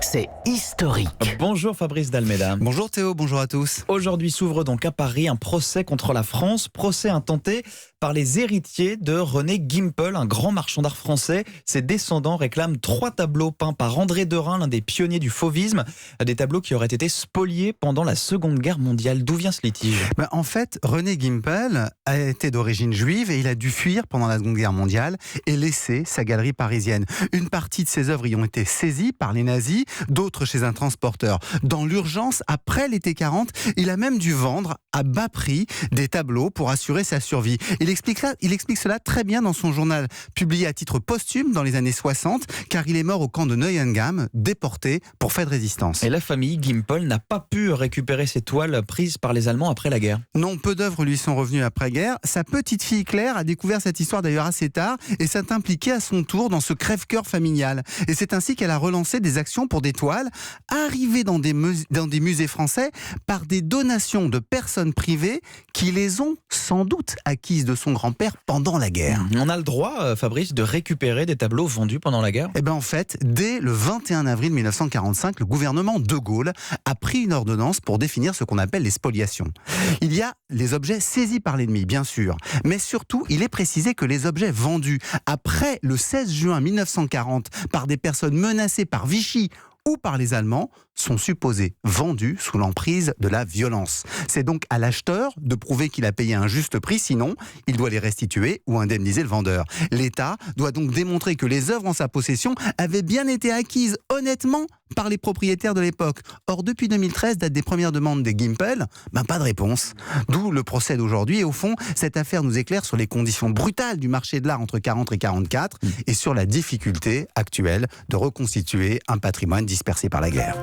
c'est historique. Bonjour Fabrice Dalméda. Bonjour Théo, bonjour à tous. Aujourd'hui s'ouvre donc à Paris un procès contre la France, procès intenté par les héritiers de René Gimpel, un grand marchand d'art français. Ses descendants réclament 3 tableaux peints par André Derain, l'un des pionniers du fauvisme, des tableaux qui auraient été spoliés pendant la Seconde Guerre mondiale. D'où vient ce litige ? En fait, René Gimpel a été d'origine juive et il a dû fuir pendant la Seconde Guerre mondiale et laisser sa galerie parisienne. Une partie de ses œuvres y ont été saisies par les nazis, d'autres chez un transporteur. Dans l'urgence, après l'été 40, il a même dû vendre à bas prix des tableaux pour assurer sa survie. Il explique cela très bien dans son journal, publié à titre posthume dans les années 60, car il est mort au camp de Neuengamme, déporté pour fait de résistance. Et la famille Gimpel n'a pas pu récupérer ses toiles prises par les Allemands après la guerre. Non, peu d'œuvres lui sont revenues après-guerre. Sa petite fille Claire a découvert cette histoire d'ailleurs assez tard et s'est impliquée à son tour dans ce crève-cœur familial. Et c'est ainsi qu'elle a relancé des actions pour des toiles arrivées dans des musées français par des donations de personnes privées qui les ont sans doute acquises de son grand-père pendant la guerre. On a le droit, Fabrice, de récupérer des tableaux vendus pendant la guerre ? En fait, dès le 21 avril 1945, le gouvernement de Gaulle a pris une ordonnance pour définir ce qu'on appelle les spoliations. Il y a les objets saisis par l'ennemi, bien sûr, mais surtout, il est précisé que les objets vendus après le 16 juin 1940 par des personnes menacées par Vichy ou par les Allemands sont supposés vendus sous l'emprise de la violence. C'est donc à l'acheteur de prouver qu'il a payé un juste prix, sinon il doit les restituer ou indemniser le vendeur. L'État doit donc démontrer que les œuvres en sa possession avaient bien été acquises honnêtement par les propriétaires de l'époque. Or, depuis 2013, date des premières demandes des Gimpel, pas de réponse. D'où le procès d'aujourd'hui. Et au fond, cette affaire nous éclaire sur les conditions brutales du marché de l'art entre 40 et 44 et sur la difficulté actuelle de reconstituer un patrimoine dispersé par la guerre.